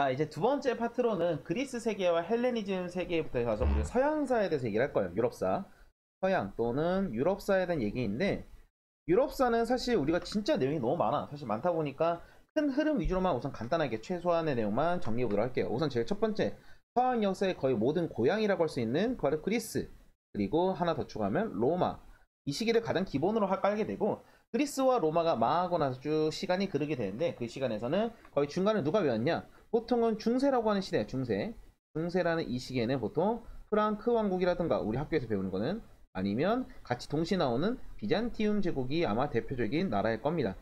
자, 이제 두 번째 파트로는 그리스 세계와 헬레니즘 세계부터 해서 우리 서양사에 대해서 얘기를 할 거예요. 유럽사. 서양 또는 유럽사에 대한 얘기인데, 유럽사는 사실 우리가 진짜 내용이 너무 많아. 사실 많다 보니까 큰 흐름 위주로만 우선 간단하게 최소한의 내용만 정리해 보도록 할게요. 우선 제일 첫 번째, 서양 역사의 거의 모든 고향이라고 할 수 있는 바로 그리스. 그리고 하나 더 추가하면 로마. 이 시기를 가장 기본으로 깔게 되고, 그리스와 로마가 망하고 나서 쭉 시간이 흐르게 되는데, 그 시간에서는 거의 중간에 누가 외웠냐? 보통은 중세라고 하는 시대예요. 중세. 중세라는 이 시기에는 보통 프랑크 왕국이라든가 우리 학교에서 배우는 거는, 아니면 같이 동시에 나오는 비잔티움 제국이 아마 대표적인 나라일 겁니다.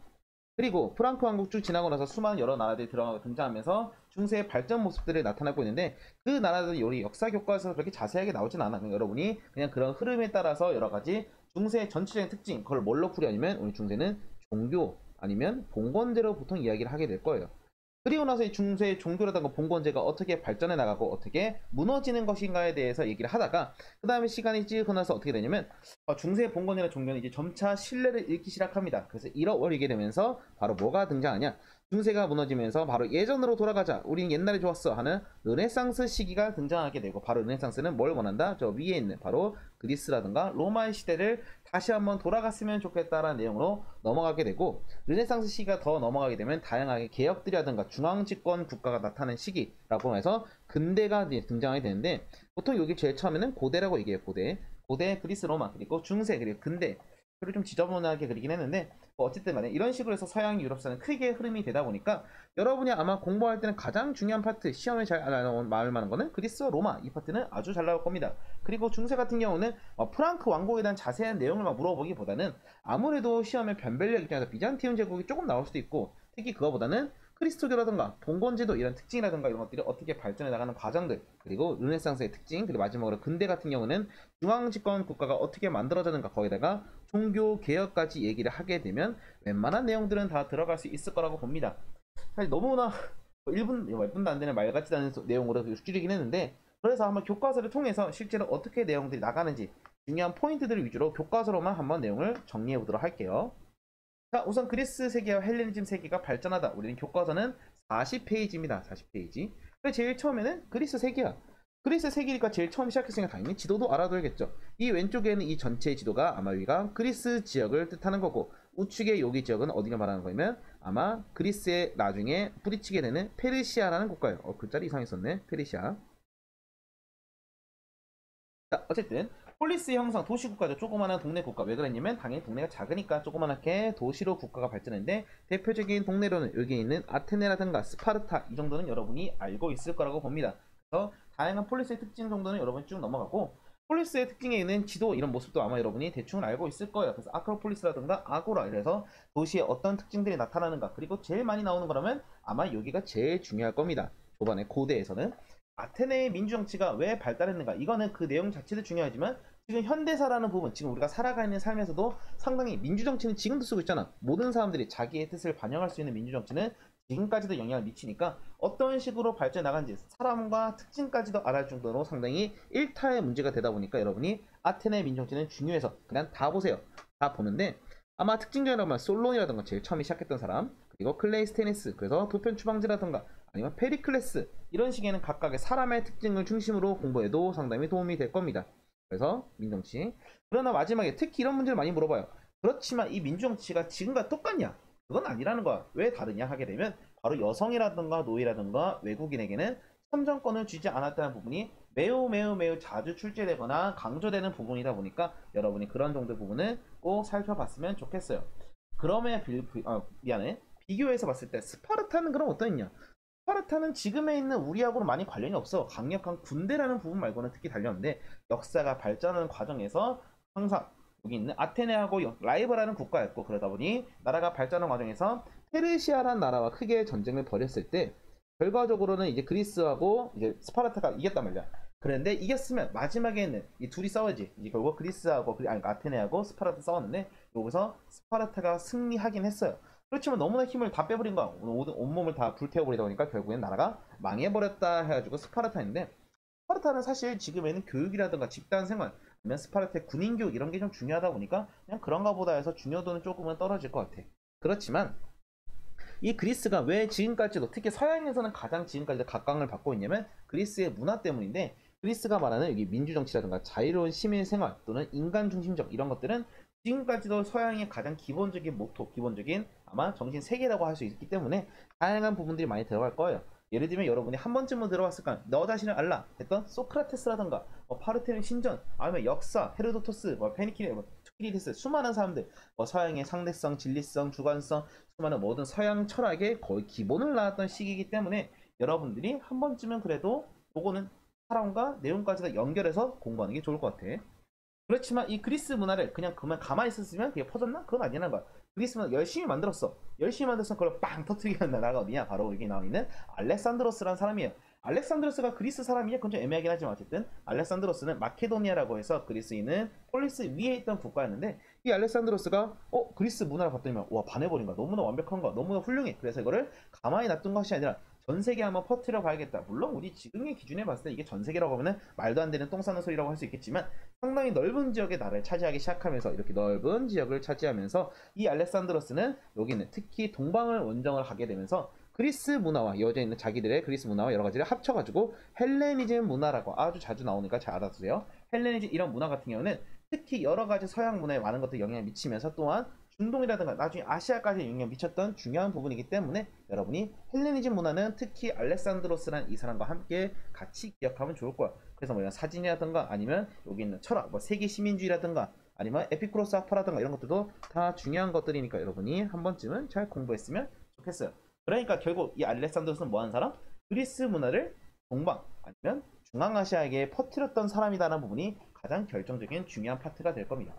그리고 프랑크 왕국 쭉 지나고 나서 수많은 여러 나라들이 등장하면서 중세의 발전 모습들이 나타나고 있는데, 그 나라들이 우리 역사 교과서에서 그렇게 자세하게 나오진 않아. 그러니까 여러분이 그냥 그런 흐름에 따라서 여러 가지 중세의 전체적인 특징, 그걸 뭘로 풀이하냐면 우리 중세는 종교 아니면 봉건제로 보통 이야기를 하게 될 거예요. 그리고 나서 이 중세 종교라든가 봉건제가 어떻게 발전해 나가고 어떻게 무너지는 것인가에 대해서 얘기를 하다가, 그 다음에 시간이 찌고 나서 어떻게 되냐면 중세 봉건이나 종교는 이제 점차 신뢰를 잃기 시작합니다. 그래서 잃어버리게 되면서 바로 뭐가 등장하냐, 중세가 무너지면서 바로 예전으로 돌아가자, 우린 옛날에 좋았어 하는 르네상스 시기가 등장하게 되고, 바로 르네상스는 뭘 원한다? 저 위에 있는 바로 그리스라든가 로마의 시대를 다시 한번 돌아갔으면 좋겠다라는 내용으로 넘어가게 되고, 르네상스 시기가 더 넘어가게 되면 다양하게 개혁들이라든가 중앙집권 국가가 나타나는 시기라고 해서 근대가 등장하게 되는데, 보통 여기 제일 처음에는 고대라고 얘기해요. 고대 그리스 로마, 그리고 중세, 그리고 근대. 그리고 좀 지저분하게 그리긴 했는데, 어쨌든 간에 이런 식으로 해서 서양 유럽사는 크게 흐름이 되다 보니까 여러분이 아마 공부할 때는 가장 중요한 파트, 시험에 잘 나올 만한 거는 그리스와 로마, 이 파트는 아주 잘 나올 겁니다. 그리고 중세 같은 경우는 프랑크 왕국에 대한 자세한 내용을 물어보기보다는 아무래도 시험에 변별력 입장에서 비잔티움 제국이 조금 나올 수도 있고, 특히 그거보다는 그리스도교라든가 봉건제도 이런 특징이라든가 이런 것들이 어떻게 발전해 나가는 과정들, 그리고 르네상스의 특징, 그리고 마지막으로 근대 같은 경우는 중앙집권 국가가 어떻게 만들어졌는가, 거기다가 종교 개혁까지 얘기를 하게 되면 웬만한 내용들은 다 들어갈 수 있을 거라고 봅니다. 사실 너무나 1분, 몇 분도 안 되는 말 같지도 않은 내용으로 줄이긴 했는데, 그래서 한번 교과서를 통해서 실제로 어떻게 내용들이 나가는지 중요한 포인트들을 위주로 교과서로만 한번 내용을 정리해 보도록 할게요. 자, 우선 그리스 세계와 헬레니즘 세계가 발전하다. 우리는 교과서는 40페이지입니다. 40페이지. 제일 처음에는 그리스 세계야. 그리스 세계니까 제일 처음 시작했으니까 당연히 지도도 알아둬야겠죠. 이 왼쪽에는 이 전체 지도가 아마 여기가 그리스 지역을 뜻하는 거고, 우측에 여기 지역은 어디가 말하는 거냐면 아마 그리스의 나중에 뿌리치게 되는 페르시아라는 국가예요. 글자를 이상했었네. 페르시아. 자, 어쨌든 폴리스 형성, 도시국가죠. 조그마한 동네 국가. 왜 그랬냐면 당연히 동네가 작으니까 조그맣게 도시로 국가가 발전했는데, 대표적인 동네로는 여기 있는 아테네라든가 스파르타, 이 정도는 여러분이 알고 있을 거라고 봅니다. 그래서 다양한 폴리스의 특징 정도는 여러분이 쭉 넘어가고, 폴리스의 특징에 있는 지도 이런 모습도 아마 여러분이 대충 알고 있을 거예요. 그래서 아크로폴리스라든가 아고라, 이래서 도시의 어떤 특징들이 나타나는가, 그리고 제일 많이 나오는 거라면 아마 여기가 제일 중요할 겁니다. 저번에 고대에서는 아테네의 민주정치가 왜 발달했는가, 이거는 그 내용 자체도 중요하지만 지금 현대사라는 부분, 지금 우리가 살아가는 삶에서도 상당히 민주정치는 지금도 쓰고 있잖아. 모든 사람들이 자기의 뜻을 반영할 수 있는 민주정치는 지금까지도 영향을 미치니까 어떤 식으로 발전해 나간지 사람과 특징까지도 알아줄 정도로 상당히 일타의 문제가 되다 보니까 여러분이 아테네 민주정치는 중요해서 그냥 다 보세요. 다 보는데, 아마 특징적이라고 하면 솔론이라든가 제일 처음에 시작했던 사람, 그리고 클레이스테니스, 그래서 도편 추방제라든가 아니면 페리클레스, 이런 식에는 각각의 사람의 특징을 중심으로 공부해도 상당히 도움이 될 겁니다. 그래서 민정치. 그러나 마지막에 특히 이런 문제를 많이 물어봐요. 그렇지만 이 민주정치가 지금과 똑같냐? 그건 아니라는 거야. 왜 다르냐 하게 되면 바로 여성이라든가 노예라든가 외국인에게는 참정권을 주지 않았다는 부분이 매우 자주 출제되거나 강조되는 부분이다 보니까 여러분이 그런 정도의 부분을 꼭 살펴봤으면 좋겠어요. 그러면 미안해. 비교해서 봤을 때 스파르타는 그럼 어떠했냐? 스파르타는 지금에 있는 우리하고는 많이 관련이 없어. 강력한 군대라는 부분 말고는 특히 달렸는데, 역사가 발전하는 과정에서 항상 여기 있는 아테네하고 라이벌하는 국가였고, 그러다 보니 나라가 발전하는 과정에서 페르시아라는 나라와 크게 전쟁을 벌였을 때 결과적으로는 이제 그리스하고 이제 스파르타가 이겼단 말이야. 그런데 이겼으면 마지막에는 이 둘이 싸우지. 이제 결국 그리스하고 아테네하고 스파르타 싸웠는데, 여기서 스파르타가 승리하긴 했어요. 그렇지만 너무나 힘을 다 빼버린 거야. 온몸을 다 불태워버리다 보니까 결국엔 나라가 망해버렸다 해가지고 스파르타인데, 스파르타는 사실 지금에는 교육이라든가 집단 생활, 아니면 스파르타의 군인 교육 이런 게 좀 중요하다 보니까 그냥 그런가 보다 해서 중요도는 조금은 떨어질 것 같아. 그렇지만 이 그리스가 왜 지금까지도 특히 서양에서는 가장 지금까지도 각광을 받고 있냐면 그리스의 문화 때문인데 그리스가 말하는 여기 민주정치라든가 자유로운 시민생활 또는 인간 중심적 이런 것들은 지금까지도 서양의 가장 기본적인 모토, 기본적인 아마 정신 세계라고 할 수 있기 때문에 다양한 부분들이 많이 들어갈 거예요. 예를 들면 여러분이 한 번쯤은 들어봤을까 너 자신을 알라 했던 소크라테스라든가 파르테논 신전 아니면 역사 헤로도토스 투키디디스 수많은 사람들 서양의 상대성 진리성 주관성 수많은 모든 서양 철학의 거의 기본을 나왔던 시기이기 때문에 여러분들이 한 번쯤은 그래도 그거는 사람과 내용까지 다 연결해서 공부하는 게 좋을 것 같아. 그렇지만 이 그리스 문화를 그냥 가만히 있었으면 그게 퍼졌나? 그건 아니라는 거야. 그리스 문화 열심히 만들었어. 열심히 만들어서 그걸 빵 터뜨리게 한 나라가 어디냐? 바로 여기 나와 있는 알렉산드로스라는 사람이에요. 알렉산드로스가 그리스 사람이냐? 그건 좀 애매하긴 하지만 어쨌든 알렉산드로스는 마케도니아라고 해서 그리스에 있는 폴리스 위에 있던 국가였는데 이 알렉산드로스가 그리스 문화를 봤더니 와 반해버린 거야. 너무나 완벽한 거야. 너무나 훌륭해. 그래서 이거를 가만히 놔둔 것이 아니라 전 세계 한번 퍼뜨려 봐야겠다. 물론 우리 지금의 기준에 봤을 때 이게 전 세계라고 하면은 말도 안 되는 똥 싸는 소리라고 할 수 있겠지만 상당히 넓은 지역의 나라를 차지하기 시작하면서 이렇게 넓은 지역을 차지하면서 이 알렉산드로스는 여기는 특히 동방을 원정을 하게 되면서 그리스 문화와 이어져 있는 자기들의 그리스 문화와 여러 가지를 합쳐가지고 헬레니즘 문화라고 아주 자주 나오니까 잘 알아두세요. 헬레니즘 이런 문화 같은 경우는 특히 여러 가지 서양 문화에 많은 것들 영향을 미치면서 또한 중동이라든가 나중에 아시아까지 영향을 미쳤던 중요한 부분이기 때문에 여러분이 헬레니즘 문화는 특히 알렉산드로스란 이 사람과 함께 같이 기억하면 좋을 거야. 그래서 뭐 이런 사진이라든가 아니면 여기 있는 철학, 뭐 세계 시민주의라든가 아니면 에피쿠로스 학파라든가 이런 것들도 다 중요한 것들이니까 여러분이 한 번쯤은 잘 공부했으면 좋겠어요. 그러니까 결국 이 알렉산드로스는 뭐 하는 사람? 그리스 문화를 동방 아니면 중앙아시아에게 퍼뜨렸던 사람이다라는 부분이 가장 결정적인 중요한 파트가 될 겁니다.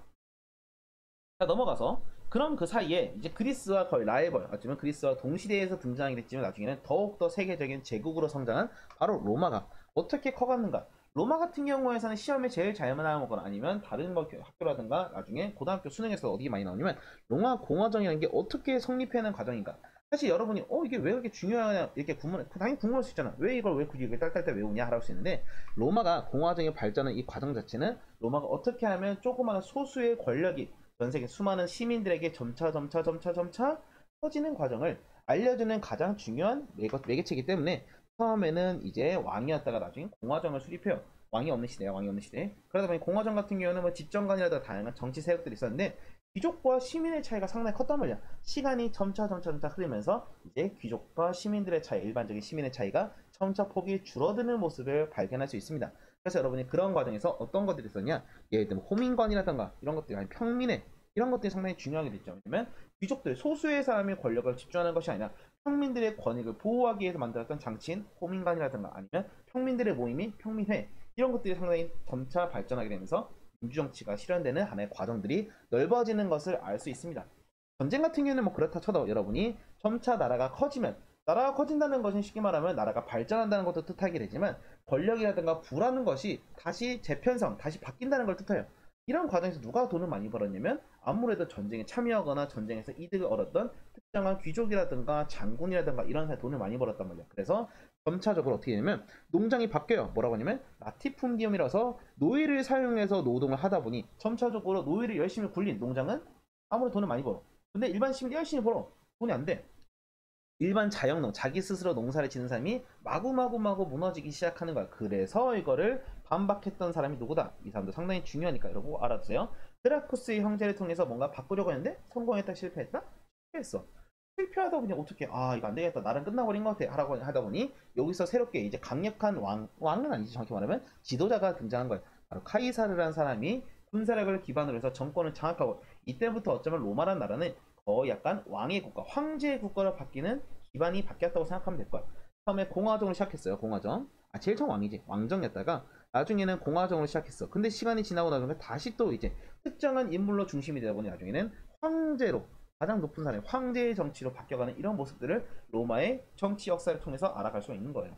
자 넘어가서 그럼 그 사이에 이제 그리스와 거의 라이벌 어쩌면 그리스와 동시대에서 등장하게 됐지만 나중에는 더욱더 세계적인 제국으로 성장한 바로 로마가 어떻게 커갔는가. 로마 같은 경우에서는 시험에 제일 잘 나오거나 아니면 다른 뭐 학교라든가 나중에 고등학교 수능에서 어디 많이 나오냐면 로마 공화정이라는 게 어떻게 성립하는 과정인가. 사실 여러분이 이게 왜 그렇게 중요하냐 이렇게 당연히 궁금할 수 있잖아. 왜 이걸 왜 굳이 이렇게 딸딸딸 외우냐 하라고 수 있는데 로마가 공화정에 발전한 이 과정 자체는 로마가 어떻게 하면 조그마한 소수의 권력이 전 세계 수많은 시민들에게 점차 퍼지는 과정을 알려주는 가장 중요한 매개체이기 때문에 처음에는 이제 왕이었다가 나중에 공화정을 수립해요. 왕이 없는 시대야, 왕이 없는 시대. 그러다 보니 공화정 같은 경우는 뭐 집정관이라든가 다양한 정치 세력들이 있었는데 귀족과 시민의 차이가 상당히 컸단 말이야. 시간이 점차 흐르면서 이제 귀족과 시민들의 차이, 일반적인 시민의 차이가 점차 폭이 줄어드는 모습을 발견할 수 있습니다. 그래서 여러분이 그런 과정에서 어떤 것들이 있었냐? 예를 들면 호민관이라든가 이런 것들이 아니 평민의 이런 것들이 상당히 중요하게 됐죠. 왜냐면 귀족들 소수의 사람의 권력을 집중하는 것이 아니라 평민들의 권익을 보호하기 위해서 만들었던 장치인 호민관이라든가 아니면 평민들의 모임인 평민회 이런 것들이 상당히 점차 발전하게 되면서 민주정치가 실현되는 하나의 과정들이 넓어지는 것을 알 수 있습니다. 전쟁 같은 경우는 뭐 그렇다 쳐도 여러분이 점차 나라가 커지면 나라가 커진다는 것은 쉽게 말하면 나라가 발전한다는 것도 뜻하게 되지만 권력이라든가 부라는 것이 다시 재편성, 다시 바뀐다는 걸 뜻해요. 이런 과정에서 누가 돈을 많이 벌었냐면 아무래도 전쟁에 참여하거나 전쟁에서 이득을 얻었던 특정한 귀족이라든가 장군이라든가 이런 사람이 돈을 많이 벌었단 말이야. 그래서 점차적으로 어떻게 되냐면 농장이 바뀌어요. 뭐라고 하냐면 라티푼디움이라서 노예를 사용해서 노동을 하다 보니 점차적으로 노예를 열심히 굴린 농장은 아무래도 돈을 많이 벌어. 근데 일반 시민이 열심히 벌어. 돈이 안 돼. 일반 자영농, 자기 스스로 농사를 짓는 사람이 마구마구 무너지기 시작하는 거야. 그래서 이거를 반박했던 사람이 누구다? 이 사람도 상당히 중요하니까 이러고 알아두세요. 드라쿠스의 형제를 통해서 뭔가 바꾸려고 했는데 성공했다 실패했다? 실패했어. 실패하다 보니 어떻게 이거 안 되겠다. 나랑 끝나버린 것 같아. 하라고 하다 보니 여기서 새롭게 이제 강력한 왕은 아니지 정확히 말하면 지도자가 등장한 거예요. 바로 카이사르라는 사람이 군사력을 기반으로 해서 정권을 장악하고 이때부터 어쩌면 로마라는 나라는 약간 왕의 국가, 황제의 국가로 바뀌는 기반이 바뀌었다고 생각하면 될 거야. 처음에 공화정으로 시작했어요. 공화정. 제일 처음 왕이지. 왕정이었다가 나중에는 공화정으로 시작했어. 근데 시간이 지나고 나중에 다시 또 이제 특정한 인물로 중심이 되다 보니 나중에는 황제로 가장 높은 사람이 황제의 정치로 바뀌어가는 이런 모습들을 로마의 정치 역사를 통해서 알아갈 수 있는 거예요.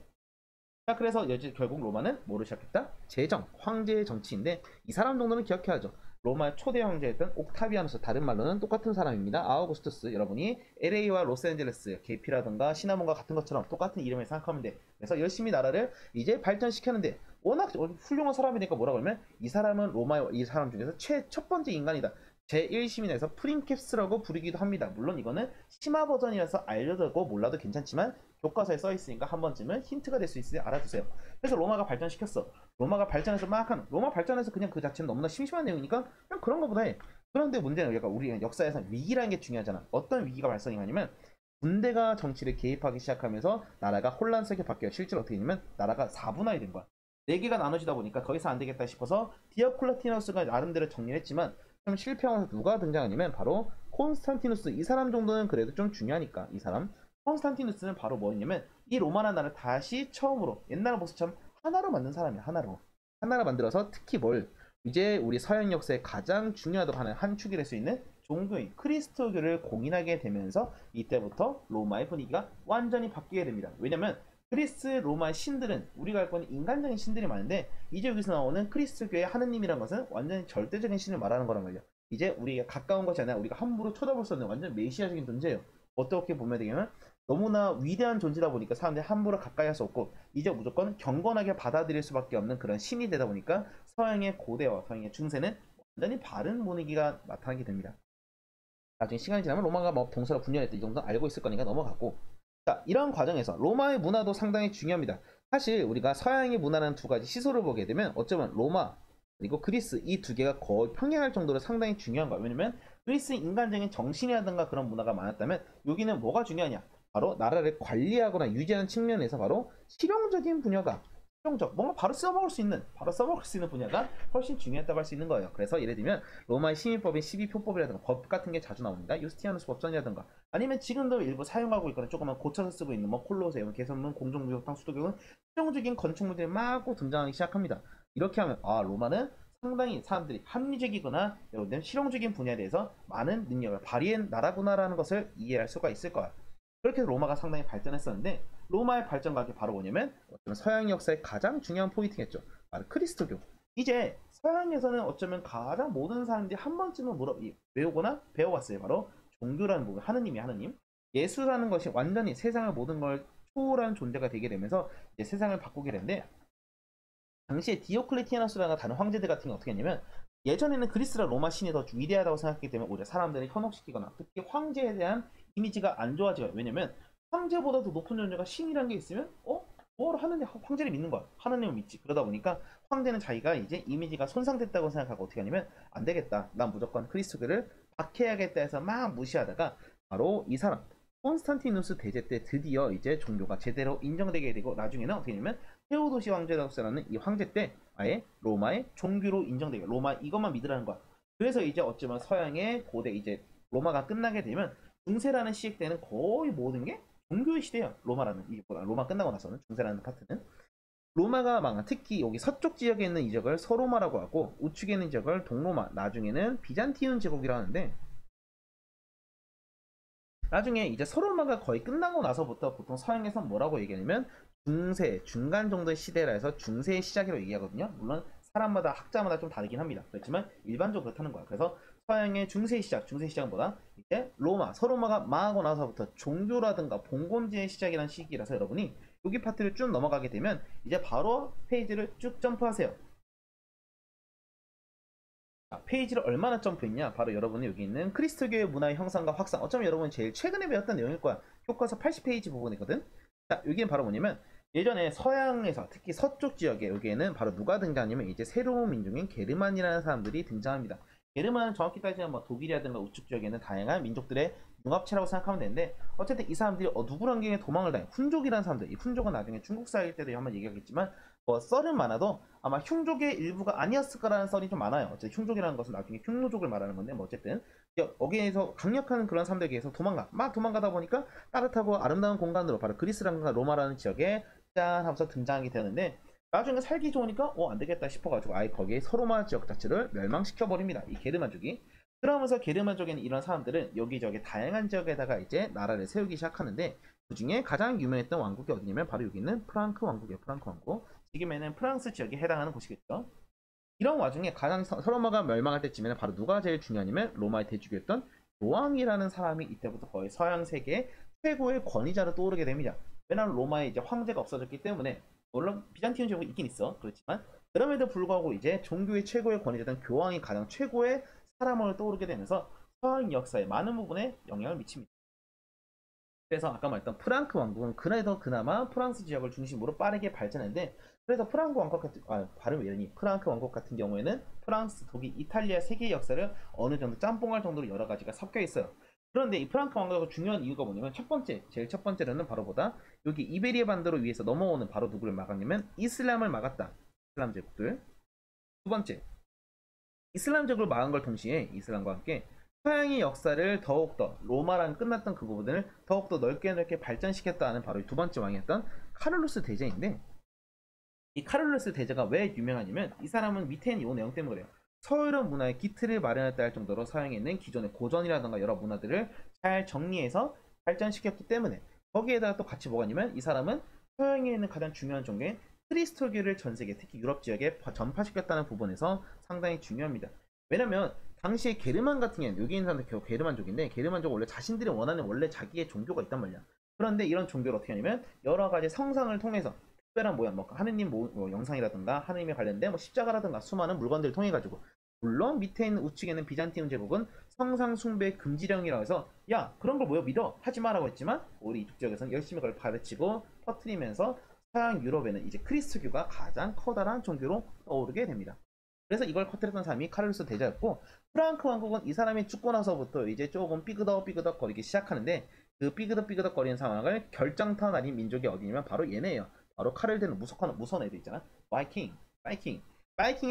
자, 그래서 결국 로마는 뭐를 시작했다? 제정, 황제의 정치인데 이 사람 정도는 기억해야죠. 로마의 초대 황제였던 옥타비아누스, 다른 말로는 똑같은 사람입니다. 아우구스투스. 여러분이 LA와 로스앤젤레스, 계피라든가 시나몬과 같은 것처럼 똑같은 이름을 생각하면 돼. 그래서 열심히 나라를 이제 발전시켰는데 워낙 훌륭한 사람이니까 뭐라 그러면 이 사람은 로마의 이 사람 중에서 첫 번째 인간이다. 제1시민에서 프린캡스라고 부르기도 합니다. 물론 이거는 심화 버전이라서 알려두고 몰라도 괜찮지만 교과서에 써있으니까 한 번쯤은 힌트가 될 수 있으니 알아두세요. 그래서 로마가 발전시켰어. 로마가 발전해서 로마 발전해서 그냥 그 자체는 너무나 심심한 내용이니까 그냥 그런 거보다 해. 그런데 문제는 우리 역사에서 위기라는 게 중요하잖아. 어떤 위기가 발생하냐면 군대가 정치를 개입하기 시작하면서 나라가 혼란스럽게 바뀌어요. 실제로 어떻게 되냐면 나라가 4분화이 된 거야. 4개가 나눠지다 보니까 더 이상 안 되겠다 싶어서 디오클레티너스가 나름대로 정리를 했지만 좀 실패하면서 누가 등장하냐면 바로 콘스탄티누스. 이 사람 정도는 그래도 좀 중요하니까 이 사람 콘스탄티누스는 바로 뭐였냐면 이 로마라는 나라를 다시 처음으로 옛날 모습처럼 하나로 만든 사람이야. 하나로 만들어서 특히 뭘 이제 우리 서양 역사에 가장 중요하다고 하는 한 축이 될 수 있는 종교인 크리스토교를 공인하게 되면서 이때부터 로마의 분위기가 완전히 바뀌게 됩니다. 왜냐면 그리스 로마의 신들은 우리가 알고 있는 인간적인 신들이 많은데 이제 여기서 나오는 크리스토교의 하느님이란 것은 완전히 절대적인 신을 말하는 거란 말이야. 이제 우리가 가까운 것이 아니라 우리가 함부로 쳐다볼 수 없는 완전 메시아적인 존재예요. 어떻게 보면 되냐면 너무나 위대한 존재다 보니까 사람들이 함부로 가까이 할 수 없고 이제 무조건 경건하게 받아들일 수밖에 없는 그런 신이 되다 보니까 서양의 고대와 서양의 중세는 완전히 바른 분위기가 나타나게 됩니다. 나중에 시간이 지나면 로마가 뭐 동서로 분열했다 이 정도는 알고 있을 거니까 넘어가고, 자, 이런 과정에서 로마의 문화도 상당히 중요합니다. 사실 우리가 서양의 문화라는 두 가지 시소를 보게 되면 어쩌면 로마 그리고 그리스 이 두 개가 거의 평행할 정도로 상당히 중요한 거예요. 왜냐면 그리스 인간적인 정신이라든가 그런 문화가 많았다면 여기는 뭐가 중요하냐, 바로 나라를 관리하거나 유지하는 측면에서 바로 실용적인 분야가 뭔가 바로 써먹을 수 있는 분야가 훨씬 중요했다고 할 수 있는 거예요. 그래서 예를 들면 로마의 시민법인 12표법이라든가 법 같은 게 자주 나옵니다. 유스티아누스 법전이라든가 아니면 지금도 일부 사용하고 있거나 조금만 고쳐서 쓰고 있는 뭐 콜로세움, 개선문, 공정무역탕, 수도교는 실용적인 건축물들이 마구 등장하기 시작합니다. 이렇게 하면 로마는 상당히 사람들이 합리적이거나 여러분들 실용적인 분야에 대해서 많은 능력을 발휘한 나라구나라는 것을 이해할 수가 있을 거야. 그렇게 해서 로마가 상당히 발전했었는데 로마의 발전각이 바로 뭐냐면 어쩌면 서양 역사의 가장 중요한 포인트겠죠. 바로 크리스토교. 이제 서양에서는 어쩌면 가장 모든 사람들이 한 번쯤은 외우거나 배워왔어요. 바로 종교라는 부분, 하느님이 하느님. 예수라는 것이 완전히 세상의 모든 걸 초월한 존재가 되게 되면서 이제 세상을 바꾸게 되는데, 당시에 디오클레티아누스라는 다른 황제들 같은 게 어떻게 했냐면 예전에는 그리스라 로마 신이 더 위대하다고 생각했기 때문에 오히려 사람들을 현혹시키거나 특히 황제에 대한 이미지가 안 좋아져요. 왜냐면 황제보다 더 높은 존재가 신이라는 게 있으면 뭘 하느냐, 황제를 믿는 거야. 하느님을 믿지. 그러다 보니까 황제는 자기가 이제 이미지가 손상됐다고 생각하고 어떻게 하냐면 안 되겠다, 난 무조건 그리스도교를 박해야겠다 해서 막 무시하다가 바로 이 사람 콘스탄티누스 대제 때 드디어 이제 종교가 제대로 인정되게 되고 나중에는 어떻게 되냐면 테오도시 황제라는 이 황제 때 아예 로마의 종교로 인정되게, 로마 이것만 믿으라는 거야. 그래서 이제 어쩌면 서양의 고대 이제 로마가 끝나게 되면 중세라는 시기 때는 거의 모든 게 종교의 시대야. 로마 끝나고 나서는 중세라는 파트는 로마가 망한, 특히 여기 서쪽 지역에 있는 이 지역을 서로마라고 하고 우측에 있는 지역을 동로마, 나중에는 비잔티움 제국이라 하는데, 나중에 이제 서로마가 거의 끝나고 나서부터 보통 서양에서 뭐라고 얘기하냐면 중세, 중간 정도의 시대라 해서 중세의 시작이라고 얘기하거든요. 물론 사람마다 학자마다 좀 다르긴 합니다. 그렇지만 일반적으로 그렇다는 거야. 그래서 서양의 중세의 시작은 뭐다? 이제 서로마가 망하고 나서부터 종교라든가 봉건제의 시작이라는 시기라서 여러분이 여기 파트를 쭉 넘어가게 되면 이제 바로 페이지를 쭉 점프하세요. 페이지를 얼마나 점프했냐? 바로 여러분이 여기 있는 그리스도교의 문화의 형상과 확산. 어쩌면 여러분이 제일 최근에 배웠던 내용일 거야. 교과서 80페이지 부분이거든. 자, 여기는 바로 뭐냐면 예전에 서양에서 특히 서쪽 지역에 여기에는 바로 누가 등장하냐면 이제 새로운 민족인 게르만이라는 사람들이 등장합니다. 게르만은 정확히 따지면 뭐 독일이라든가 우측 지역에는 다양한 민족들의 융합체라고 생각하면 되는데, 어쨌든 이 사람들이 누구랑경에 도망을 다녀. 훈족이라는 사람들. 이 훈족은 나중에 중국 사일 때도 한번 얘기하겠지만 뭐 썰은 많아도 아마 흉족의 일부가 아니었을 거라는 썰이 좀 많아요. 어쨌든 흉족이라는 것은 나중에 흉노족을 말하는 건데 뭐 어쨌든 여기에서 강력한 그런 사람들에 의해서 도망가다 보니까 따뜻하고 아름다운 공간으로 바로 그리스랑과 로마라는 지역에 짠 하면서 등장하게 되는데, 나중에 살기 좋으니까 안 되겠다 싶어가지고 아예 거기에 서로마 지역 자체를 멸망시켜 버립니다. 이 게르만족이. 그러면서 게르만족에는 이런 사람들은 여기저기 다양한 지역에다가 이제 나라를 세우기 시작하는데, 그 중에 가장 유명했던 왕국이 어디냐면 바로 여기 있는 프랑크 왕국이에요. 프랑크 왕국. 지금에는 프랑스 지역에 해당하는 곳이겠죠. 이런 와중에 가장 서로마가 멸망할 때쯤에는 바로 누가 제일 중요하냐면 로마의 대주교였던 교황이라는 사람이 이때부터 거의 서양 세계의 최고의 권위자로 떠오르게 됩니다. 왜냐하면 로마에 이제 황제가 없어졌기 때문에, 물론 비잔티움 제국이 있긴 있어. 그렇지만 그럼에도 불구하고 이제 종교의 최고의 권위자던 교황이 가장 최고의 사람을 떠오르게 되면서 서양 역사에 많은 부분에 영향을 미칩니다. 그래서 아까 말했던 프랑크 왕국은 그래도 그나마 프랑스 지역을 중심으로 빠르게 발전했는데, 그래서 프랑크 왕국 같은 발음이 이러니 프랑크 왕국 같은 경우에는 프랑스, 독일, 이탈리아 세 개의 역사를 어느 정도 짬뽕할 정도로 여러 가지가 섞여 있어요. 그런데 이 프랑크 왕국의 중요한 이유가 뭐냐면 첫 번째, 제일 첫 번째로는 바로 보다 여기 이베리아 반도를 위해서 넘어오는 바로 누구를 막았냐면 이슬람을 막았다. 이슬람 제국들. 두 번째, 이슬람 제국을 막은 걸 동시에 이슬람과 함께 서양의 역사를 더욱더 로마랑 끝났던 그 부분을 더욱더 넓게 발전시켰다는 바로 두 번째 왕이었던 카를로스 대제인데, 이 카를로스 대제가 왜 유명하냐면 이 사람은 밑에 있는 이 내용 때문에 그래요. 서유럽 문화의 기틀을 마련했다 할 정도로 서양에 있는 기존의 고전이라든가 여러 문화들을 잘 정리해서 발전시켰기 때문에, 거기에다가 또 같이 뭐가 있냐면 이 사람은 서양에 있는 가장 중요한 종교인 크리스토교를 전 세계 특히 유럽 지역에 전파시켰다는 부분에서 상당히 중요합니다. 왜냐면 당시에 게르만 같은 경우는 여기 있는 사람들 결국 게르만족인데, 게르만족 원래 자신들이 원하는 원래 자기의 종교가 있단 말이야. 그런데 이런 종교를 어떻게 하냐면 여러 가지 성상을 통해서 특별한 모양, 뭐 하느님 영상이라든가 하느님에 관련된 뭐 십자가라든가 수많은 물건들을 통해 가지고, 물론 밑에 있는 우측에는 비잔티움 제국은 성상 숭배 금지령이라고 해서 야 그런 걸 뭐여 믿어 하지 마라고 했지만, 우리 이쪽 지역에서는 열심히 그걸 가르치고 퍼뜨리면서 서양 유럽에는 이제 크리스트교가 가장 커다란 종교로 떠오르게 됩니다. 그래서 이걸 커뜨렸던 사람이 카를로스 대제였고, 프랑크 왕국은 이 사람이 죽고 나서부터 이제 조금 삐그덕 거리기 시작하는데, 그 삐그덕 거리는 상황을 결정타 날린 민족이 어디냐면 바로 얘네예요. 바로 칼을 드는 무서운 애들 있잖아. 바이킹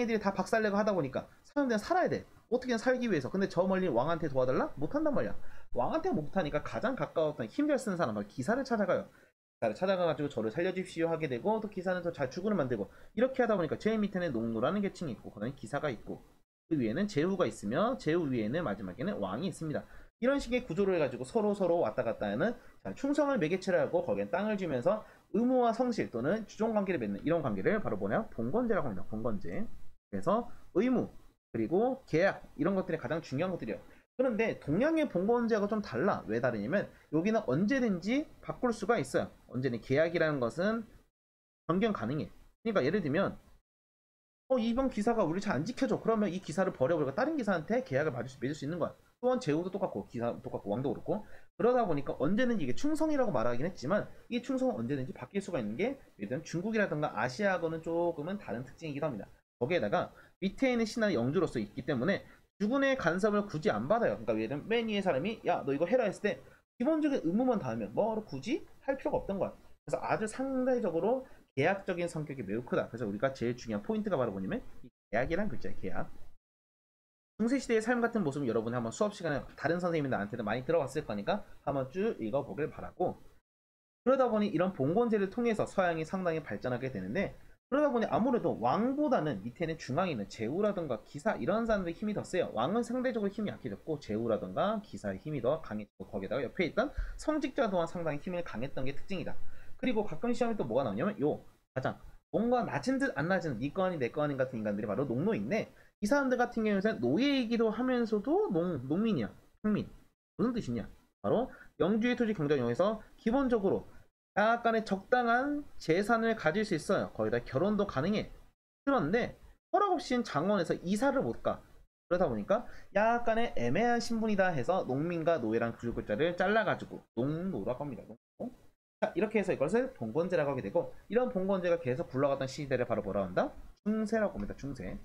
애들이 다 박살내고 하다 보니까 사람들은 살아야 돼. 어떻게든 살기 위해서. 근데 저 멀리 왕한테 도와달라? 못한단 말이야. 왕한테 못하니까 가장 가까웠던 힘 잘 쓰는 사람, 기사를 찾아가요. 기사를 찾아가가지고 저를 살려주십시오 하게 되고, 또 기사는 더 잘 죽으를 만들고, 이렇게 하다 보니까 제일 밑에는 농노라는 계층이 있고, 그다음에 기사가 있고, 그 위에는 제후가 있으며, 제후 위에는 마지막에는 왕이 있습니다. 이런 식의 구조를 해가지고 서로 왔다 갔다 하는, 충성을 매개체로 하고 거기엔 땅을 주면서 의무와 성실 또는 주종관계를 맺는 이런 관계를 바로 뭐냐? 봉건제라고 합니다. 봉건제. 그래서 의무 그리고 계약 이런 것들이 가장 중요한 것들이에요. 그런데 동양의 봉건제하고 좀 달라. 왜 다르냐면 여기는 언제든지 바꿀 수가 있어요. 언제든 계약이라는 것은 변경 가능해. 그러니까 예를 들면 이번 기사가 우리 잘 안 지켜줘. 그러면 이 기사를 버려버리고 다른 기사한테 계약을 맺을 수 있는 거야. 또한 제후도 똑같고 기사 똑같고 왕도 그렇고, 그러다 보니까 언제든지 이게 충성이라고 말하긴 했지만 이 충성은 언제든지 바뀔 수가 있는 게 예를 들면 중국이라든가 아시아하고는 조금은 다른 특징이기도 합니다. 거기에다가 밑에 있는 신하의 영주로서 있기 때문에 주군의 간섭을 굳이 안 받아요. 그러니까 예를 들면 맨 위에 사람이 야 너 이거 해라 했을 때 기본적인 의무만 다 하면 뭐로 굳이 할 필요가 없던 거야. 그래서 아주 상대적으로 계약적인 성격이 매우 크다. 그래서 우리가 제일 중요한 포인트가 바로 뭐냐면 이 계약이란 글자예요. 계약. 중세시대의 삶 같은 모습을 여러분이 한번 수업 시간에 다른 선생님이 나한테도 많이 들어봤을 거니까 한번 쭉 읽어보길 바라고, 그러다 보니 이런 봉건제를 통해서 서양이 상당히 발전하게 되는데, 그러다 보니 아무래도 왕보다는 밑에는 중앙에 있는 제후라든가 기사 이런 사람들의 힘이 더 세요. 왕은 상대적으로 힘이 약해졌고 제후라든가 기사의 힘이 더 강했고, 거기다가 옆에 있던 성직자 또한 상당히 힘이 강했던 게 특징이다. 그리고 가끔 시험에 또 뭐가 나오냐면 가장 뭔가 낮은 듯 안 낮은 네 거 아닌 내 거 아닌 같은 인간들이 바로 농노인데, 이 사람들 같은 경우에는 노예이기도 하면서도 농민이야. 평민. 무슨 뜻이냐? 바로 영주의 토지 경전용에서 기본적으로 약간의 적당한 재산을 가질 수 있어요. 거기다 결혼도 가능해. 그런데 허락 없이는 장원에서 이사를 못 가. 그러다 보니까 약간의 애매한 신분이다 해서 농민과 노예란 두 글자를 잘라가지고 농노라고 합니다. 농노. 자, 이렇게 해서 이것을 봉건제라고 하게 되고, 이런 봉건제가 계속 굴러갔던 시대를 바로 뭐라 한다? 중세라고 합니다. 중세.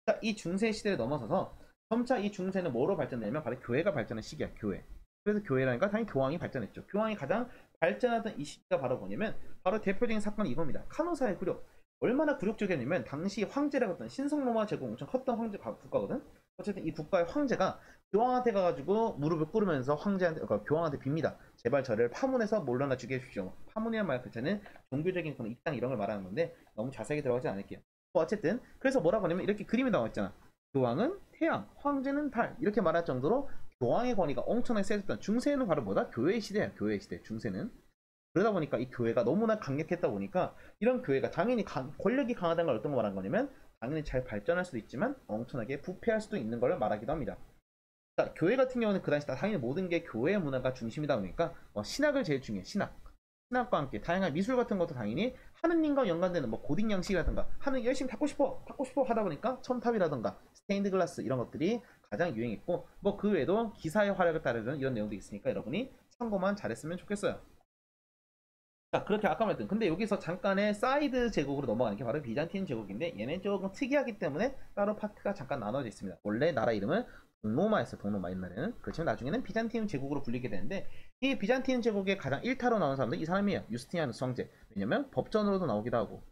자, 이 중세 시대를 넘어서서 점차 이 중세는 뭐로 발전되냐면 바로 교회가 발전한 시기야. 교회. 그래서 교회라니까 당연히 교황이 발전했죠. 교황이 가장 발전하던 이 시기가 바로 뭐냐면 바로 대표적인 사건이 이겁니다. 카노사의 굴욕. 얼마나 굴욕적이었냐면 당시 황제라고 했던 신성로마 제국 엄청 컸던 황제 국가거든. 어쨌든 이 국가의 황제가 교황한테 가가지고 무릎을 꿇으면서 교황한테 빕니다. 제발 저를 파문에서 물러나 주게 해주십시오. 파문이란 말 자체는 종교적인 그런 입장 이런 걸 말하는 건데 너무 자세하게 들어가지 않을게요. 어쨌든 그래서 뭐라고 하냐면 이렇게 그림이 나와 있잖아. 교황은 태양, 황제는 달 이렇게 말할 정도로 교황의 권위가 엄청나게 세졌던 중세는 바로 뭐다? 교회의 시대야. 교회의 시대. 중세는. 그러다 보니까 이 교회가 너무나 강력했다 보니까 이런 교회가 당연히 권력이 강하다는 걸 어떤 거 말하는 거냐면 당연히 잘 발전할 수도 있지만 엄청나게 부패할 수도 있는 걸 말하기도 합니다. 자, 교회 같은 경우는 그 당시 당연히 모든 게 교회의 문화가 중심이다 보니까 신학을 제일 중요해. 신학과 함께 다양한 미술 같은 것도 당연히 하느님과 연관되는 고딩 양식이라든가 하는 열심히 닦고 싶어 하다 보니까 첨탑이라든가 스테인드 글라스 이런 것들이 가장 유행했고 뭐 그 외에도 기사의 활약을 따르는 이런 내용도 있으니까 여러분이 참고만 잘했으면 좋겠어요. 자, 그렇게 아까 말했던 근데 여기서 잠깐의 사이드 제국으로 넘어가는 게 바로 비잔틴 제국인데 얘는 조금 특이하기 때문에 따로 파트가 잠깐 나눠져 있습니다. 원래 나라 이름은 동로마였어요. 동로마 옛날에는. 그렇지만 나중에는 비잔틴 제국으로 불리게 되는데 이 비잔틴 제국의 가장 1타로 나온 사람은 이 사람이에요. 유스티니아누스 황제. 왜냐면 법전으로도 나오기도 하고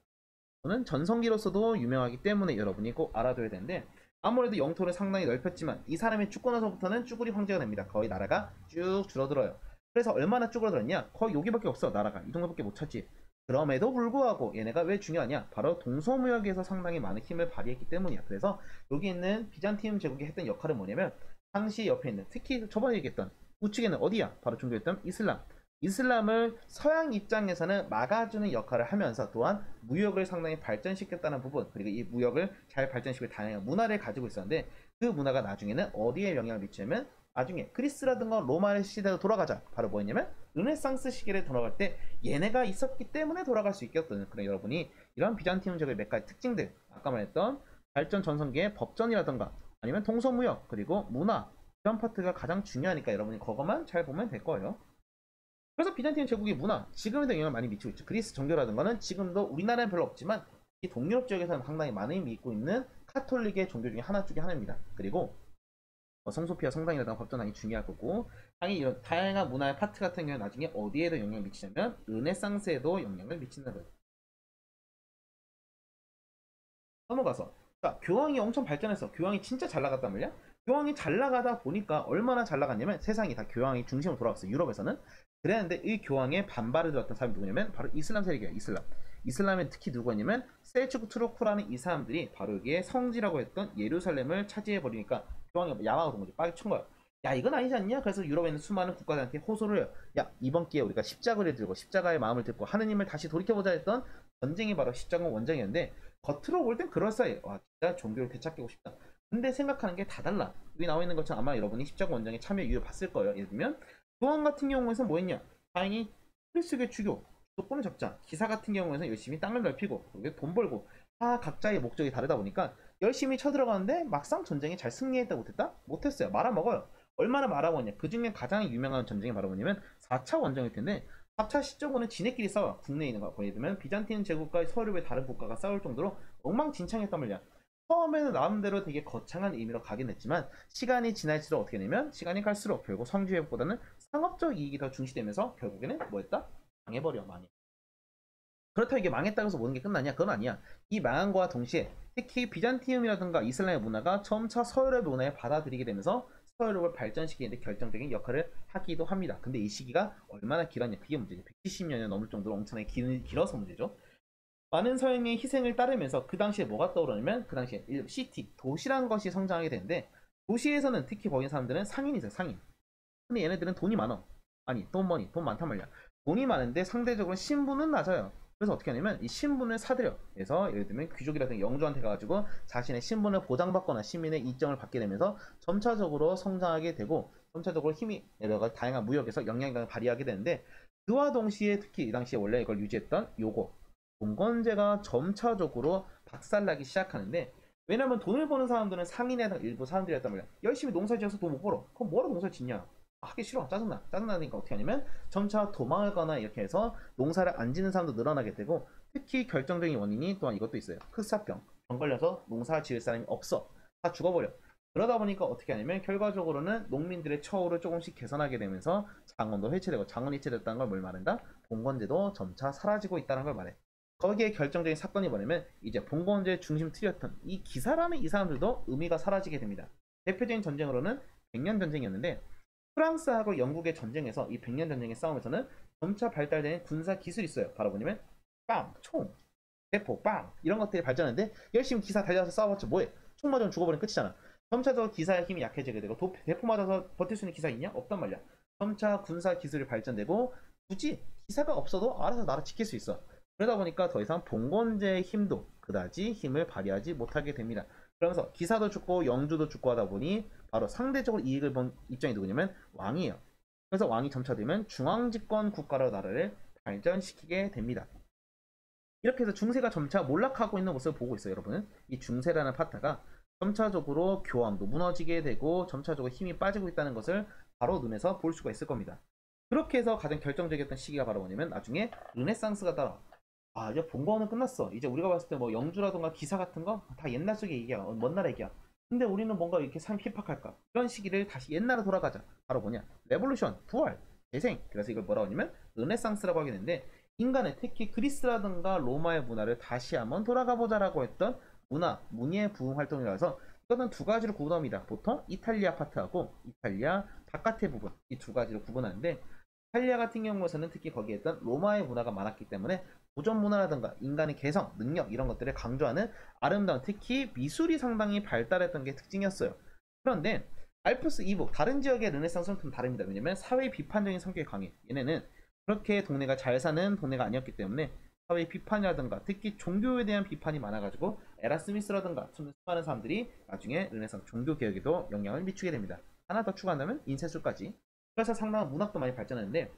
또는 전성기로서도 유명하기 때문에 여러분이 꼭 알아둬야 되는데 아무래도 영토를 상당히 넓혔지만 이 사람이 죽고 나서부터는 쭈구리 황제가 됩니다. 거의 나라가 쭉 줄어들어요. 그래서 얼마나 쭈그러들었냐? 거의 여기밖에 없어 나라가. 이 정도밖에 못 찾지. 그럼에도 불구하고 얘네가 왜 중요하냐? 바로 동서무역에서 상당히 많은 힘을 발휘했기 때문이야. 그래서 여기 있는 비잔티움 제국이 했던 역할은 뭐냐면 당시 옆에 있는 특히 저번에 얘기했던 우측에는 어디야? 바로 종교였던 이슬람. 이슬람을 서양 입장에서는 막아주는 역할을 하면서 또한 무역을 상당히 발전시켰다는 부분 그리고 이 무역을 잘 발전시킬 다양한 문화를 가지고 있었는데 그 문화가 나중에는 어디에 영향을 미치냐면 나중에 그리스라든가 로마 시대로 돌아가자 바로 뭐였냐면 르네상스 시기를 돌아갈 때 얘네가 있었기 때문에 돌아갈 수 있겠던 그런 여러분이 이런 비잔티움적의 몇 가지 특징들 아까 말했던 발전 전성기의 법전이라든가 아니면 동서무역 그리고 문화 이런 파트가 가장 중요하니까 여러분이 그것만 잘 보면 될 거예요. 그래서 비잔틴 제국의 문화 지금에도 영향을 많이 미치고 있죠. 그리스 종교라든가는 지금도 우리나라는 별로 없지만 이 동유럽 지역에서는 상당히 많이 믿고 있는 카톨릭의 종교 중에 하나 중에 하나입니다. 그리고 성소피아 성당이라든가 법전당이 중요할 거고 당연히 이런 다양한 문화의 파트 같은 경우는 나중에 어디에도 영향을 미치냐면 르네상스에도 영향을 미치는 거예요. 넘어가서 자 교황이 엄청 발전해서 교황이 진짜 잘 나갔단 말이야. 교황이 잘 나가다 보니까 얼마나 잘 나갔냐면 세상이 다 교황이 중심으로 돌아갔어요. 유럽에서는. 그랬는데 이 교황에 반발을 들었던 사람이 누구냐면 바로 이슬람 세력이에요. 이슬람. 이슬람에 특히 누구냐면 셀주크 투르크라는 이 사람들이 바로 여기에 성지라고 했던 예루살렘을 차지해 버리니까 교황이 야망을 본 거죠. 빠르게 친 거야. 야 이건 아니지 않냐? 그래서 유럽에 있는 수많은 국가들한테 호소를 해요. 야 이번 기회에 우리가 십자가를 들고 십자가의 마음을 듣고 하느님을 다시 돌이켜보자 했던 전쟁이 바로 십자가 원정이었는데 겉으로 볼 땐 그럴싸해. 와 진짜 종교를 되찾기고 싶다. 근데 생각하는 게 다 달라. 여기 나와 있는 것처럼 아마 여러분이 십자가 원정에 참여 이유 봤을 거예요. 예를 들면 교황 같은 경우에는 뭐 했냐? 다행히 크리스교의 주교, 주도권을 잡자. 기사 같은 경우에는 열심히 땅을 넓히고 돈 벌고 다 각자의 목적이 다르다 보니까 열심히 쳐들어가는데 막상 전쟁에 잘 승리했다 못했다? 못했어요. 말아먹어요. 얼마나 말아먹었냐? 그 중에 가장 유명한 전쟁이 바로 뭐냐면 4차 원정일 텐데 4차 시점은 지네끼리 싸워. 국내에 있는 거. 예를 들면 비잔틴 제국과 서유럽의 다른 국가가 싸울 정도로 엉망진창했단 말이야. 처음에는 나름대로 되게 거창한 의미로 가긴 했지만 시간이 지날수록 어떻게 되냐면 시간이 갈수록 결국 성취회복보다는 상업적 이익이 더 중시되면서 결국에는 뭐였다? 망해버려. 망해. 그렇다고 이게 망했다고 해서 모든 게 끝나냐? 그건 아니야. 이 망한 거와 동시에 특히 비잔티움이라든가 이슬람의 문화가 점차 서유럽의 문화에 받아들이게 되면서 서유럽을 발전시키는 데 결정적인 역할을 하기도 합니다. 근데 이 시기가 얼마나 길었냐? 그게 문제죠. 170년이 넘을 정도로 엄청나게 길어서 문제죠. 많은 서양의 희생을 따르면서 그 당시에 뭐가 떠오르냐면 그 당시에 시티, 도시라는 것이 성장하게 되는데 도시에서는 특히 거기 사람들은 상인이세요. 상인. 근데 얘네들은 돈이 많아. 아니 돈 많단 말이야. 돈이 많은데 상대적으로 신분은 낮아요. 그래서 어떻게 하냐면 이 신분을 사들여. 그래서 예를 들면 귀족이라든가 영주한테 가가지고 자신의 신분을 보장받거나 시민의 인정을 받게 되면서 점차적으로 성장하게 되고 점차적으로 힘이 여러 가지 다양한 무역에서 영향력을 발휘하게 되는데 그와 동시에 특히 이 당시에 원래 이걸 유지했던 요거 봉건제가 점차적으로 박살나기 시작하는데 왜냐면 돈을 버는 사람들은 상인이나 일부 사람들이었단 말이야. 열심히 농사 지어서 돈 못 벌어. 그럼 뭐로 농사 짓냐? 하기 싫어. 짜증나. 짜증나니까 어떻게 하냐면 점차 도망을 가나 이렇게 해서 농사를 안 짓는 사람도 늘어나게 되고 특히 결정적인 원인이 또한 이것도 있어요. 흑사병. 병 걸려서 농사 지을 사람이 없어. 다 죽어버려. 그러다 보니까 어떻게 하냐면 결과적으로는 농민들의 처우를 조금씩 개선하게 되면서 장원도 해체되고 장원이 해체됐다는 걸 뭘 말한다? 봉건제도 점차 사라지고 있다는 걸 말해. 거기에 결정적인 사건이 뭐냐면 이제 봉건제 중심 틀이었던 이 기사라는 이 사람들도 의미가 사라지게 됩니다. 대표적인 전쟁으로는 백년 전쟁이었는데 프랑스하고 영국의 전쟁에서 이 백년 전쟁의 싸움에서는 점차 발달된 군사 기술이 있어요. 바로 뭐냐면 빵, 총, 대포, 빵 이런 것들이 발전했는데 열심히 기사 달려서 싸워봤자 뭐해? 총 맞으면 죽어버리면 끝이잖아. 점차적으로 기사의 힘이 약해지게 되고 대포 맞아서 버틸 수 있는 기사 있냐? 없단 말이야. 점차 군사 기술이 발전되고 굳이 기사가 없어도 알아서 나라 지킬 수 있어. 그러다 보니까 더 이상 봉건제의 힘도 그다지 힘을 발휘하지 못하게 됩니다. 그러면서 기사도 죽고 영주도 죽고 하다 보니 바로 상대적으로 이익을 본 입장이 누구냐면 왕이에요. 그래서 왕이 점차 되면 중앙집권 국가로 나라를 발전시키게 됩니다. 이렇게 해서 중세가 점차 몰락하고 있는 모습을 보고 있어요. 여러분은 이 중세라는 파트가 점차적으로 교황도 무너지게 되고 점차적으로 힘이 빠지고 있다는 것을 바로 눈에서 볼 수가 있을 겁니다. 그렇게 해서 가장 결정적이었던 시기가 바로 뭐냐면 나중에 르네상스가 따라. 아, 이제 본 거는 끝났어. 이제 우리가 봤을 때 뭐 영주라던가 기사 같은 거 다 옛날 속의 얘기야. 먼 나라 얘기야. 근데 우리는 뭔가 이렇게 삶 핍박할까? 이런 시기를 다시 옛날로 돌아가자. 바로 뭐냐? 레볼루션, 부활, 재생. 그래서 이걸 뭐라고 하냐면 르네상스라고 하게 되는데 인간의 특히 그리스라든가 로마의 문화를 다시 한번 돌아가 보자라고 했던 문예 부흥 활동이라서 이거는 두 가지로 구분합니다. 보통 이탈리아 파트하고 이탈리아 바깥의 부분 이 두 가지로 구분하는데 이탈리아 같은 경우에서는 특히 거기에 있던 로마의 문화가 많았기 때문에 도전 문화라든가 인간의 개성, 능력 이런 것들을 강조하는 아름다운 특히 미술이 상당히 발달했던 게 특징이었어요. 그런데 알프스 이북 다른 지역의 르네상스는 좀 다릅니다. 왜냐면 사회 비판적인 성격이 강해. 얘네는 그렇게 동네가 잘 사는 동네가 아니었기 때문에 사회 비판이라든가 특히 종교에 대한 비판이 많아가지고 에라스미스라든가 수많은 사람들이 나중에 르네상스 종교 개혁에도 영향을 미치게 됩니다. 하나 더 추가한다면 인쇄술까지. 그래서 상당한 문학도 많이 발전했는데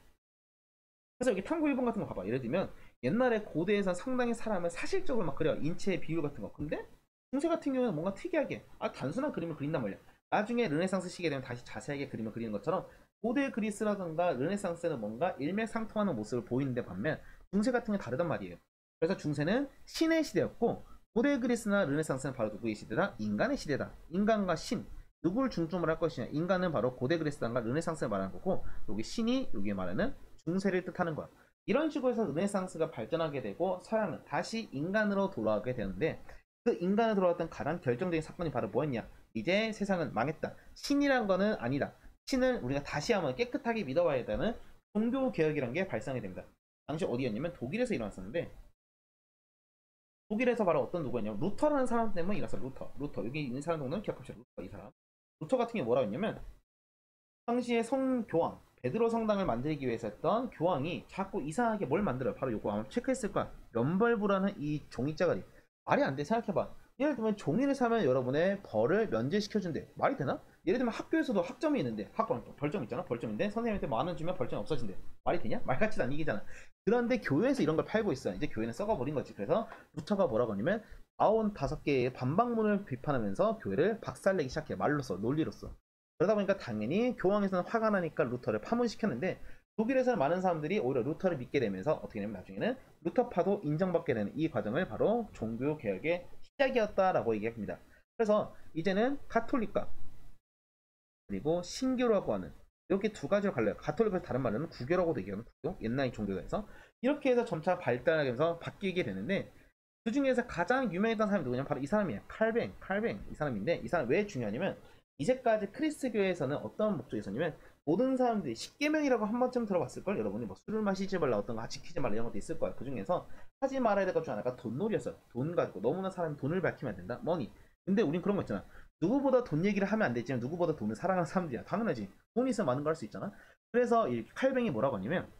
그래서 여기 탐구 일본 같은 거 봐봐. 예를 들면 옛날에 고대에서 상당히 사람을 사실적으로 막 그려 인체의 비율 같은 거. 근데 중세 같은 경우는 뭔가 특이하게 단순한 그림을 그린단 말이야. 나중에 르네상스 시기에 되면 다시 자세하게 그림을 그리는 것처럼 고대 그리스라든가 르네상스는 뭔가 일맥상통하는 모습을 보이는데 반면 중세 같은 게 다르단 말이에요. 그래서 중세는 신의 시대였고 고대 그리스나 르네상스는 바로 누구의 시대다? 인간의 시대다. 인간과 신 누구를 중점으로 할 것이냐. 인간은 바로 고대 그리스단과 르네상스를 말하는 거고 여기 신이 여기 말하는 중세를 뜻하는 거야. 이런 식으로 해서 르네상스가 발전하게 되고 서양은 다시 인간으로 돌아가게 되는데 그 인간으로 돌아왔던 가장 결정적인 사건이 바로 뭐였냐. 이제 세상은 망했다. 신이란 거는 아니다. 신을 우리가 다시 한번 깨끗하게 믿어봐야 되는 종교개혁이란 게 발생이 됩니다. 당시 어디였냐면 독일에서 일어났었는데 독일에서 바로 어떤 누구였냐면 루터라는 사람 때문에 일어났어. 루터 여기 있는 사람 정도는 기억합시다. 루터 이 사람. 루터 같은 게 뭐라고 했냐면 당시에 성교황 베드로 성당을 만들기 위해서 했던 교황이 자꾸 이상하게 뭘 만들어요. 바로 요거 아마 체크했을 거야. 연벌부라는 이 종이자가리. 말이 안 돼. 생각해봐. 예를 들면 종이를 사면 여러분의 벌을 면제시켜준대. 말이 되나? 예를 들면 학교에서도 학점이 있는데 벌점 있잖아. 벌점인데 선생님한테 10,000원 주면 벌점이 없어진대. 말이 되냐? 말 같지도 않은 얘기잖아. 그런데 교회에서 이런 걸 팔고 있어. 이제 교회는 썩어버린 거지. 그래서 루터가 뭐라고 하냐면 95개의 반박문을 비판하면서 교회를 박살내기 시작해. 말로써 논리로써. 그러다 보니까 당연히 교황에서는 화가 나니까 루터를 파문시켰는데 독일에서는 많은 사람들이 오히려 루터를 믿게 되면서 어떻게 되냐면 나중에는 루터파도 인정받게 되는 이 과정을 바로 종교개혁의 시작이었다라고 얘기합니다. 그래서 이제는 가톨릭과 그리고 신교라고 하는 이렇게 두 가지로 갈려요. 가톨릭을 다른 말로는 구교라고도 얘기하는 구교, 옛날 종교에서 이렇게 해서 점차 발달하면서 바뀌게 되는데 그 중에서 가장 유명했던 사람이 누구냐면 바로 이 사람이에요. 칼뱅 이 사람인데 이 사람 왜 중요하냐면 이제까지 크리스교회에서는 어떤 목적이 있었냐면 모든 사람들이 10계명이라고 한 번쯤 들어봤을걸? 여러분이 뭐 술을 마시지 말라 어떤 거 지키지 말라 이런 것도 있을 거야. 그 중에서 하지 말아야 될 것 중 하나가 돈놀이였어요. 돈 가지고 너무나 사람이 돈을 밝히면 안 된다. 머니. 근데 우린 그런 거 있잖아. 누구보다 돈 얘기를 하면 안 되지만 누구보다 돈을 사랑하는 사람들이야. 당연하지. 돈이 있으면 많은 걸 할 수 있잖아. 그래서 이 칼뱅이 뭐라고 하냐면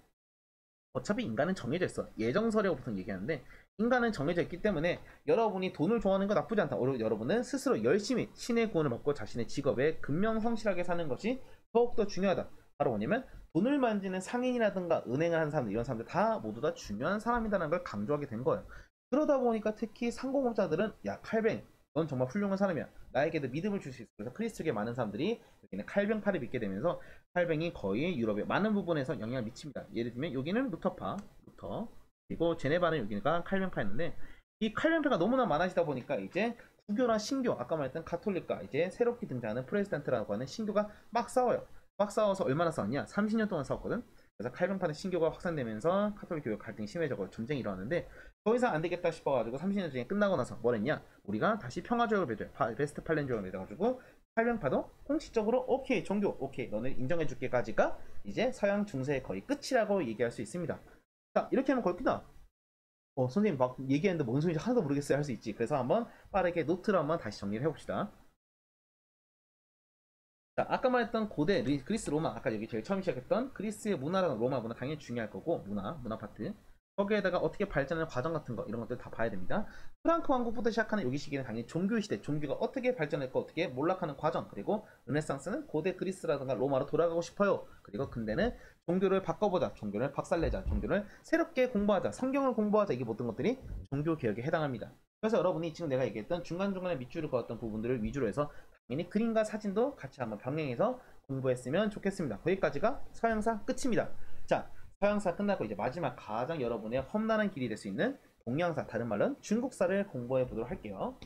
어차피 인간은 정해져 있어. 예정설이라고 보통 얘기하는데 인간은 정해져 있기 때문에 여러분이 돈을 좋아하는 거 나쁘지 않다. 여러분은 스스로 열심히 신의 구원을 받고 자신의 직업에 근명성실하게 사는 것이 더욱더 중요하다. 바로 뭐냐면 돈을 만지는 상인이라든가 은행을 하는 사람들 이런 사람들 다 모두 다 중요한 사람이라는 걸 강조하게 된 거예요. 그러다 보니까 특히 상공업자들은 야 칼뱅 넌 정말 훌륭한 사람이야. 나에게도 믿음을 줄 수 있어. 그래서 크리스교계 많은 사람들이 여기는 칼뱅파를 믿게 되면서 칼뱅이 거의 유럽의 많은 부분에서 영향을 미칩니다. 예를 들면 여기는 루터 그리고 제네바는 여기가 칼뱅파였는데 이 칼뱅파가 너무나 많아지다 보니까 이제 구교나 신교 아까 말했던 가톨릭과 이제 새롭게 등장하는 프로테스탄트라고 하는 신교가 막 싸워요. 막 싸워서 얼마나 싸웠냐? 30년 동안 싸웠거든. 그래서 칼뱅파는 신교가 확산되면서 카톨릭 교회 갈등이 심해져서 전쟁이 일어났는데 더 이상 안 되겠다 싶어가지고 30년 전에 끝나고 나서 뭘 했냐? 우리가 다시 평화조약을 맺어요. 베스트팔렌조약을 맺어가지고 칼뱅파도 공식적으로 오케이 종교 오케이 너는 인정해줄게까지가 이제 서양 중세의 거의 끝이라고 얘기할 수 있습니다. 자 이렇게 하면 거의 끝나. 선생님 막 얘기했는데 뭔 소리인지 하나도 모르겠어요 할 수 있지. 그래서 한번 빠르게 노트를 한번 다시 정리를 해봅시다. 자, 아까 말했던 고대 그리스 로마 아까 여기 제일 처음 시작했던 그리스의 문화랑 로마 문화 당연히 중요할 거고 문화 파트 거기에다가 어떻게 발전하는 과정 같은 거 이런 것들 다 봐야 됩니다. 프랑크 왕국부터 시작하는 여기 시기는 당연히 종교 시대 종교가 어떻게 발전했고 어떻게 몰락하는 과정 그리고 르네상스는 고대 그리스라든가 로마로 돌아가고 싶어요. 그리고 근대는 종교를 바꿔보자 종교를 박살내자 종교를 새롭게 공부하자 성경을 공부하자 이게 모든 것들이 종교 개혁에 해당합니다. 그래서 여러분이 지금 내가 얘기했던 중간중간에 밑줄을 그었던 부분들을 위주로 해서 당연히 그림과 사진도 같이 한번 병행해서 공부했으면 좋겠습니다. 거기까지가 서양사 끝입니다. 자, 서양사 끝나고 이제 마지막 가장 여러분의 험난한 길이 될 수 있는 동양사, 다른 말로는 중국사를 공부해 보도록 할게요.